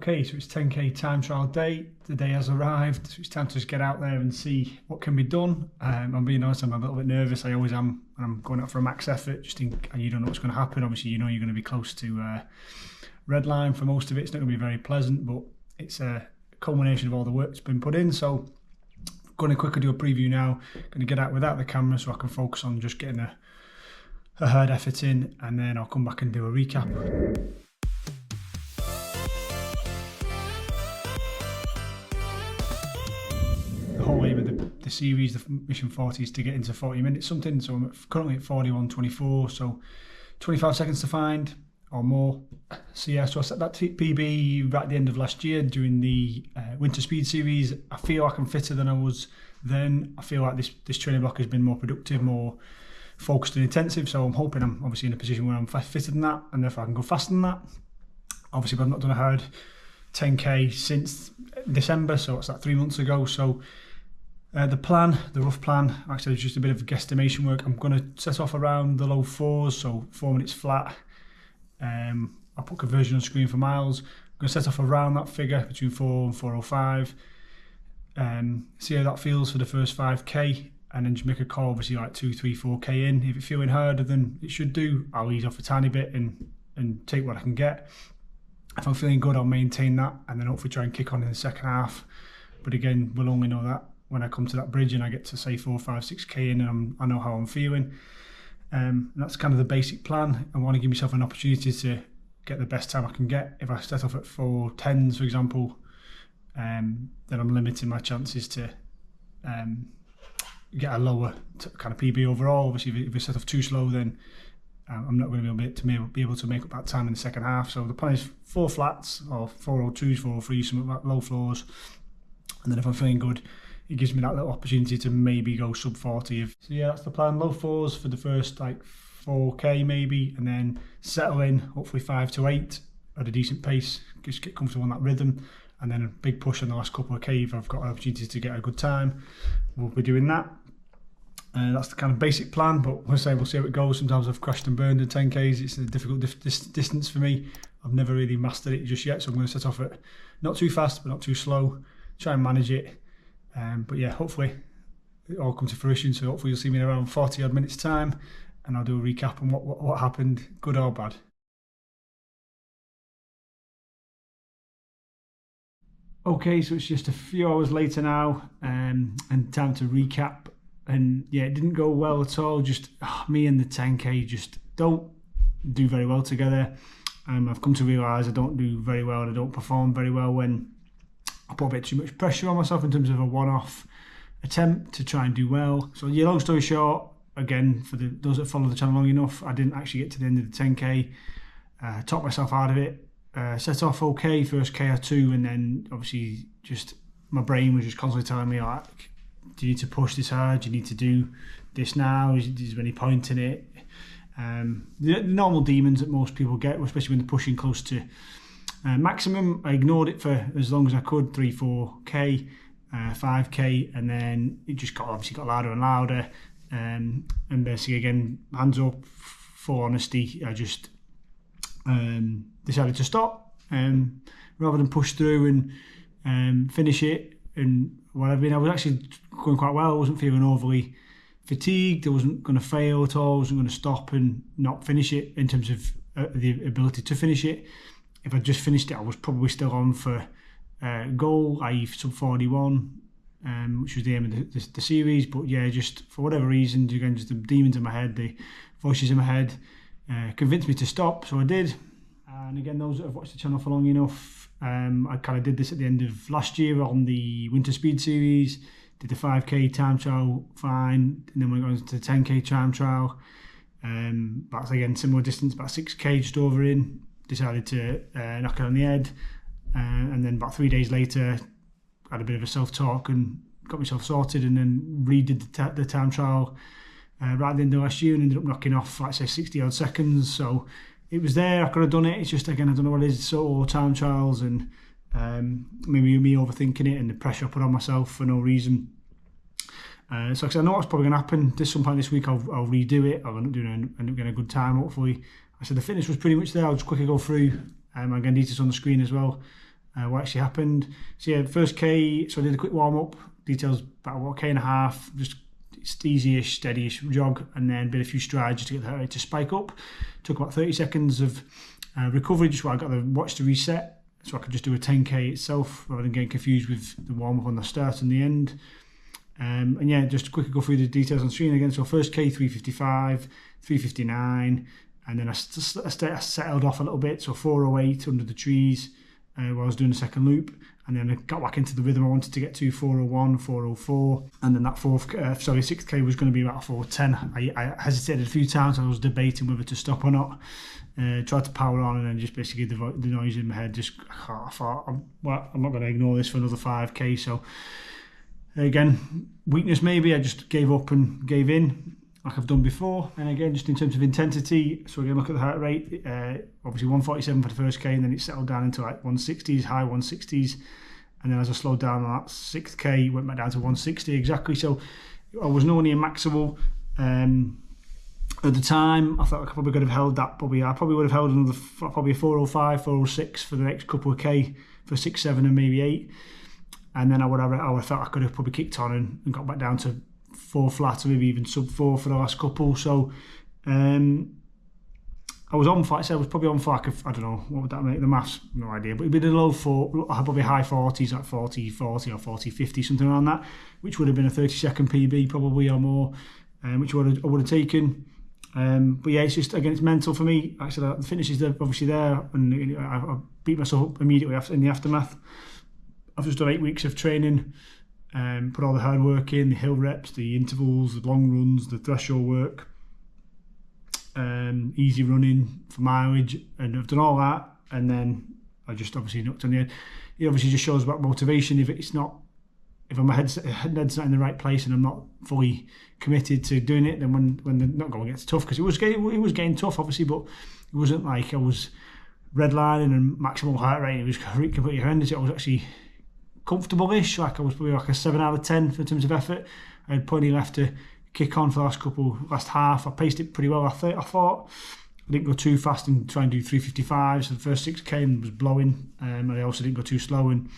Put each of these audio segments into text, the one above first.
Okay, so it's 10k time trial day. The day has arrived, so it's time to just get out there and see what can be done. I'm being honest, I'm a little bit nervous. I always am when I'm going out for a max effort. Just think you don't know what's going to happen. Obviously, you know you're going to be close to red line for most of it. It's not going to be very pleasant, but it's a culmination of all the work that's been put in. So I'm going to quickly do a preview now. Going to get out without the camera so I can focus on just getting a hard effort in, and then I'll come back and do a recap. The whole aim of the series, the mission 40, is to get into 40 minutes something. So I'm currently at 41.24, so 25 seconds to find or more. So yeah, so I set that PB right at the end of last year during the winter speed series. I feel like I'm fitter than I was then. I feel like this training block has been more productive, more focused and intensive. So I'm hoping I'm obviously in a position where I'm fitter than that, and therefore I can go faster than that. Obviously, but I've not done a hard 10k since December, so it's like 3 months ago. So the rough plan, actually it's just a bit of guesstimation work. I'm going to set off around the low 4s, so 4 minutes flat. I'll put conversion on screen for miles. I'm going to set off around that figure between 4 and 4:05. See how that feels for the first 5k, and then just make a call, obviously like 2, 3, 4k in. If it's feeling harder than it should do, I'll ease off a tiny bit and take what I can get. If I'm feeling good, I'll maintain that and then hopefully try and kick on in the second half. But again, we'll only know that when I come to that bridge and I get to say 4, 5, 6k in, and I know how I'm feeling. That's kind of the basic plan. I want to give myself an opportunity to get the best time I can get. If I set off at 4:10s, for example, then I'm limiting my chances to get a lower kind of PB overall. Obviously, if I set off too slow, then I'm not going to be able to make up that time in the second half. So the plan is 4 flats or 4:02s, 4:03, some like low floors. And then if I'm feeling good, it gives me that little opportunity to maybe go sub 40. So yeah, that's the plan. Low 4s for the first like 4k maybe, and then settle in hopefully 5 to 8 at a decent pace. Just get comfortable in that rhythm, and then a big push on the last couple of k if I've got an opportunity to get a good time. We'll be doing that. That's the kind of basic plan, but we'll see how it goes. Sometimes I've crashed and burned in 10k's. It's a difficult distance for me. I've never really mastered it just yet, so I'm going to set off at not too fast but not too slow, try and manage it. But yeah, hopefully it all comes to fruition. So hopefully you'll see me in around 40 odd minutes time, and I'll do a recap on what happened, good or bad. Okay, so it's just a few hours later now, and time to recap. And yeah, it didn't go well at all. Just me and the 10k just don't do very well together. I've come to realise I don't do very well, and I don't perform very well when I put a bit too much pressure on myself in terms of a one-off attempt to try and do well. So yeah, long story short, again, for those that follow the channel long enough, I didn't actually get to the end of the 10k. Talked myself out of it. Set off okay, first k or two, and then obviously just my brain was just constantly telling me like, do you need to push this hard? Do you need to do this now? Is there any point in it? The normal demons that most people get, especially when they're pushing close to maximum. I ignored it for as long as I could, 3, 4k, 5k, and then it just obviously got louder and louder. And basically, again, hands up, full honesty, I just decided to stop rather than push through and finish it. And whatever, I was actually going quite well. I wasn't feeling overly fatigued. I wasn't going to fail at all. I wasn't going to stop and not finish it in terms of the ability to finish it. If I just finished it, I was probably still on for goal, i.e. sub 41, which was the aim of the series. But yeah, just for whatever reason, again, just the demons in my head, the voices in my head, convinced me to stop, so I did. And again, those that have watched the channel for long enough, I kind of did this at the end of last year on the winter speed series, did the 5k time trial fine, and then we got into the 10k time trial. That's again similar distance, about 6k just over in, decided to knock it on the head, and then about 3 days later had a bit of a self-talk and got myself sorted, and then redid the time trial right at the end of last year and ended up knocking off, like say, 60 odd seconds. So it was there, I could have done it. It's just, again, I don't know what it is, solo time trials, and maybe me overthinking it and the pressure I put on myself for no reason. So I know what's probably going to happen. Some point this week I'll redo it. I'll end up getting a good time, hopefully. I said the fitness was pretty much there. I'll just quickly go through. Again, details on the screen as well. what actually happened. So yeah, first K, so I did a quick warm up, details about what, K and a half, just easy-ish, steady-ish jog, and then did a few strides just to get the heart rate to spike up. Took about 30 seconds of recovery, just where I got the watch to reset, so I could just do a 10K itself rather than getting confused with the warm up on the start and the end. And yeah, just quickly go through the details on screen again. So first K 355, 359, and then I settled off a little bit, so 408 under the trees while I was doing the second loop, and then I got back into the rhythm I wanted to get to, 401, 404, and then that 6K was going to be about 410. I hesitated a few times. I was debating whether to stop or not. Tried to power on, and then just basically the noise in my head. I thought, I'm not going to ignore this for another 5K. So again, weakness maybe. I just gave up and gave in, like I've done before. And again, just in terms of intensity, so again, look at the heart rate. Obviously 147 for the first K, and then it settled down into like 160s, high 160s. And then as I slowed down on that 6th K, went back down to 160 exactly. So I was nowhere near maximal. At the time, I thought I probably could have held that. I probably would have held another, probably 405, 406 for the next couple of K for 6, 7, and maybe 8. And then I thought I could have probably kicked on and got back down to 4 flat, or maybe even sub 4 for the last couple. So I was on for, I was probably on for like, I don't know, what would that make, the maths, no idea, but it'd be the low 4, probably high 40s, like 40, 40 or 40, 50, something around that, which would have been a 30-second PB probably or more, which I would have taken. But yeah, it's just, again, it's mental for me. Like I said, the finish is obviously there, and I beat myself up immediately in the aftermath. I've just done 8 weeks of training, put all the hard work in, the hill reps, the intervals, the long runs, the threshold work, easy running for mileage, and I've done all that, and then I just obviously knocked on the head. It obviously just shows about motivation. If my head's not in the right place and I'm not fully committed to doing it, then when the not going gets tough, because it was getting tough obviously, but it wasn't like I was redlining and maximal heart rate. It was completely horrendous. I was actually comfortable-ish, like I was probably like a 7 out of 10 in terms of effort. I had plenty left to kick on for the last half. I paced it pretty well. I thought I didn't go too fast and try and do 355, so the first 6K and was blowing, and I also didn't go too slow and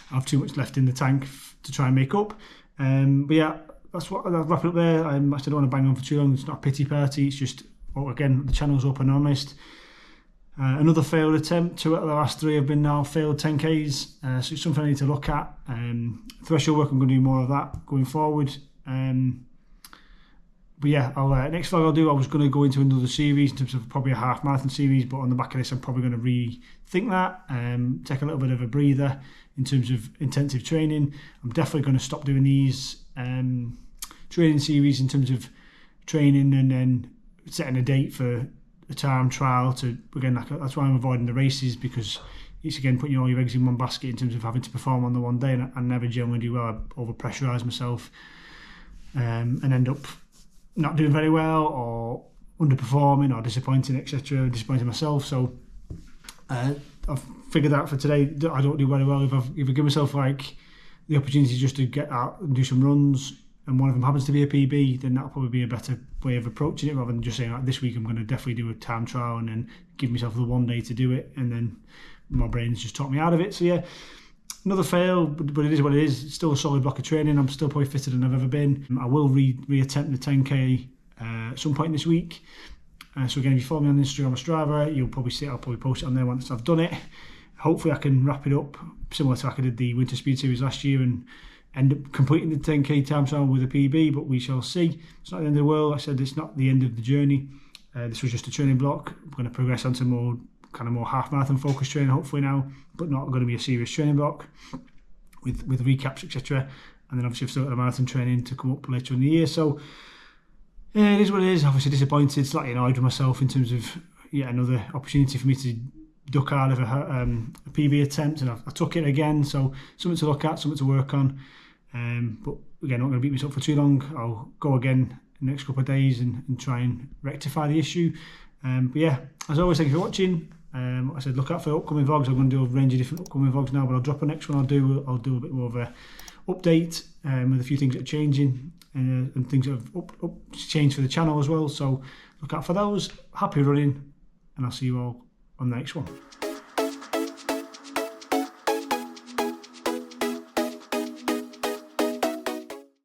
have too much left in the tank to try and make up. But yeah, that's what I'll wrap it up there. I don't want to bang on for too long. It's not a pity party. It's just, again, the channel's open and honest. Another failed attempt. 2 out of the last 3 have been now failed 10Ks. So it's something I need to look at. Threshold work, I'm going to do more of that going forward. But yeah, next vlog I'll do, I was going to go into another series in terms of probably a half marathon series, but on the back of this I'm probably going to rethink that, take a little bit of a breather in terms of intensive training. I'm definitely going to stop doing these training series in terms of training and then setting a date for a time trial to, again, that's why I'm avoiding the races, because it's again putting all your eggs in one basket in terms of having to perform on the one day, and I never generally do well. I over pressurise myself and end up not doing very well or underperforming or disappointing, etc., disappointing myself. So I've figured out for today that I don't do very well if I give myself like the opportunity just to get out and do some runs, and one of them happens to be a PB, then that'll probably be a better way of approaching it, rather than just saying like, this week I'm going to definitely do a time trial and then give myself the one day to do it, and then my brain's just talked me out of it. So yeah, another fail, but it is what it is. It's still a solid block of training. I'm still probably fitter than I've ever been. I will reattempt the 10K at some point this week. So again, if you follow me on Instagram or Strava, you'll probably see I'll probably post it on there once I've done it. Hopefully I can wrap it up similar to like I did the Winter Speed Series last year and end up completing the 10K time trial with a PB, but we shall see. It's not the end of the world. Like I said, it's not the end of the journey. This was just a training block. We're going to progress onto more half marathon focused training hopefully now, but not going to be a serious training block with recaps, etc. And then obviously I've still got the marathon training to come up later in the year. So yeah, it is what it is. Obviously disappointed, slightly annoyed with myself in terms of another opportunity for me to duck out of a PB attempt, and I took it again. So something to look at, something to work on. But again, I'm not going to beat myself for too long. I'll go again in the next couple of days and try and rectify the issue. But yeah, as always, thank you for watching. I said look out for upcoming vlogs. I'm going to do a range of different upcoming vlogs now, but I'll drop a next one. I'll do a bit more of a update with a few things that are changing and things that have changed for the channel as well. So look out for those. Happy running, and I'll see you all on the next one.